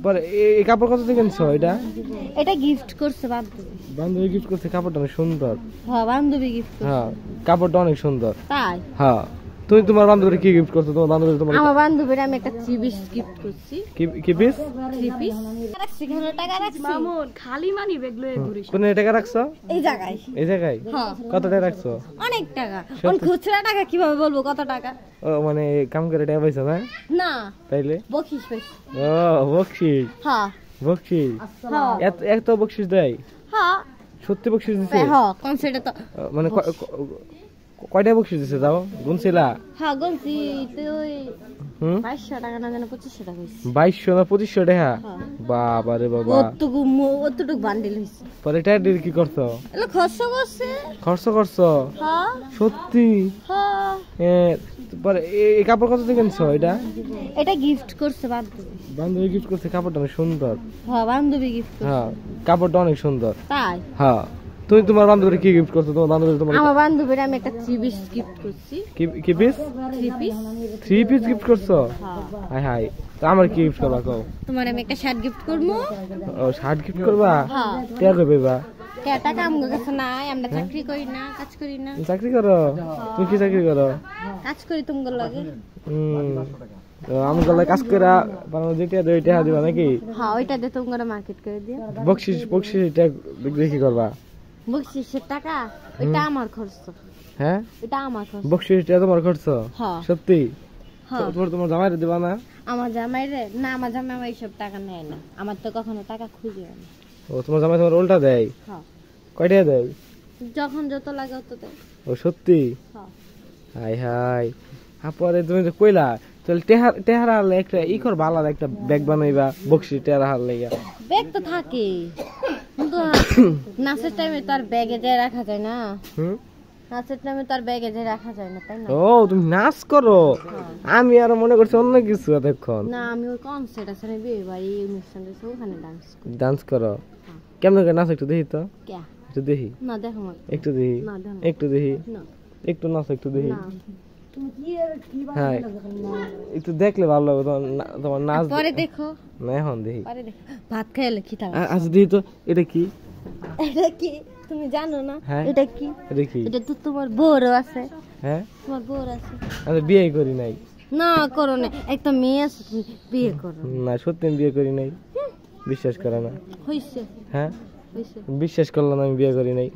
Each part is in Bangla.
পরে এই কাপড় কত দিয়ে কিনছো এটা? এটা গিফট করছে বান্ধবী। বান্ধবী গিফট করছে, কাপড়টা অনেক সুন্দর। হ্যাঁ বান্ধবী গিফট করছে। হ্যাঁ কাপড়টা অনেক সুন্দর। তাই? হ্যাঁ। তুমি তোমার বান্ধবীর কি গিফট করছো? তোমার বান্ধবী তোমার আমার বান্ধবীর আমি একটা 3 পিস গিফট করছি। কি পিস? 3 পিস। রাখছি ঘরে টাকা রাখছি। মামুন খালি মানি ব্যাগ লয়ে ঘুরিস। কোন টাকা রাখছো? এই জায়গায়। এই জায়গায়? হ্যাঁ। কত টাকা রাখছো? অনেক টাকা। কোন খুচরা টাকা কিভাবে বলবো কত টাকা? ও মানে কাম করে টাকা পাইছো না? না। তাইলে? বকশিশ পাইছি। ও বকশিশ। হ্যাঁ। বকশিশ। হ্যাঁ। এত বকশিশ দেয়? হ্যাঁ। সত্যি বকশিশ দিছে? হ্যাঁ কোন সেটা তো মানে কয়টা বকশিশ দিছে দাও? গুনছিলা? হ্যাঁ গুনছি তুই। 2200 টাকা না জানা 2500 টাকা হইছে। 2200 না 2500 টাকা? বাবা রে বাবা। অতটুকু বান্ডিল হইছে। পরে টাকা দিয়ে কি করছো? এলা খরচ করছে। খরচ করছো? হ্যাঁ। সত্যি? হ্যাঁ। পরে এই কাপড় কত দিয়ে কিনছো এটা? এটা গিফট করছে বান্ধবী। বান্ধবী গিফট করছে, কাপড়টা অনেক সুন্দর। হ্যাঁ বান্ধবী গিফট করছে। হ্যাঁ কাপড়টা অনেক সুন্দর। তাই? হ্যাঁ। তুমি তোমার বান্ধবীর কি গিফট করছো? তোমার বান্ধবী তোমার আমার বান্ধবীর আমি একটা 3 পিস গিফট করছি। কি পিস? 3 পিস। 3 পিস গিফট করছো? হ্যাঁ। High high. তো আমার কি গিফট করবা কও? তোমার আমি একটা শার্ট গিফট করবো। ও শার্ট গিফট করবা? হ্যাঁ। কে করবা? টাকা কাম কাছে নাই, আমরা চাকরি করি না, কাজ করি না। চাকরি করো? তুমি কি চাকরি করো? কাজ করি তোমার লাগে। আমি গলা কাজ করে যেটা দুইটা দিবা নাকি? হ্যাঁ ওইটা দিয়ে তোমার মার্কেট করে দিও। বকশিশ এটা দেখি করবা? বকশিসের টাকা ওইটা আমার খরচ। হ্যাঁ এটা আমার খরচ। বকশিসটা তোমার খরচ? হ্যাঁ। সত্যি? হ্যাঁ। তোমার জামাইরে দিবা না? আমার জামাই রে না, আমার জামাই আমার এইসব টাকা নেয় না, আমার তো কখনো টাকা খুঁজে না। ও তোমার জামাই তোমার উল্টা দেয়? হ্যাঁ। কয়টা দেয়? যখন যত লাগে তত দেয়। ও সত্যি? হ্যাঁ। High high. পরে তুমি তো কইলা তাহলে টেহারা হারলে একটা কর ভালো একটা ব্যাগ বানাইবা বকশিস টেহারা হারলে। ব্যাগ তো থাকে কিন্তু নাচের টাইমে তো আর ব্যাগে দিয়ে রাখা যায় না। নাচের টাইমে তো আর ব্যাগে দিয়ে রাখা যায় না, তাই না? ও তুমি নাচ করো? আমি আর মনে করছি অন্য কিছু এতক্ষণ। না আমি ওই কনসার্ট আছে না, বিয়ে বাড়ি অনুষ্ঠান আছে ওখানে ডান্স করো? কেমন করে নাচ একটু দেখি তো। একটু দেখি। না দেখো একটু দেখি। একটু দেখি। একটু নাচ একটু দেখি। হ্যাঁ একটু দেখলে ভালো লাগবে তোমার নাচ। পরে দেখো না এখন দেখি। পরে দেখো ভাত খাইলে খিদা। আচ্ছা দেখি তো এটা কি? এটা কি তুমি জানো না? হ্যাঁ। এটা কি? এটা কি? এটা তো তোমার বউরও আছে। হ্যাঁ তোমার বউর আছে। আমি বিয়ে করি নাই। না করো না, একটা মেয়ে আছে বিয়ে করো না সত্যি আমি বিয়ে করি নাই। বিশ্বাস করে না? হইছে। হ্যাঁ হইছে। বিশ্বাস করলাম আমি বিয়ে করি নাই।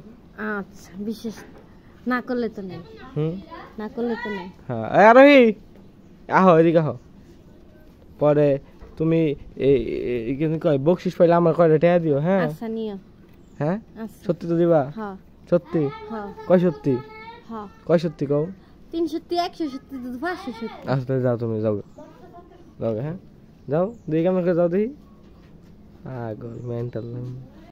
আচ্ছা বিশ্বাস না করলে তো নেই। না করলে তো নেই। হ্যাঁ আরোহী আহো এদিকে আহো। পরে তুমি কয় বকশিস পাইলে আমার কয়টা টাকা দিও? হ্যাঁ আচ্ছা নিও। হ্যাঁ সত্যি তো দিবা? হ্যাঁ। সত্যি? হ্যাঁ। কয় সত্যি? হ্যাঁ। কয় সত্যি কও? 3 সত্যি 100 সত্যি 500 সত্যি। আচ্ছা তাহলে যাও, তুমি যাও যাও। হ্যাঁ যাও দেখি কেমন করে যাও দেখি। মেন্টাল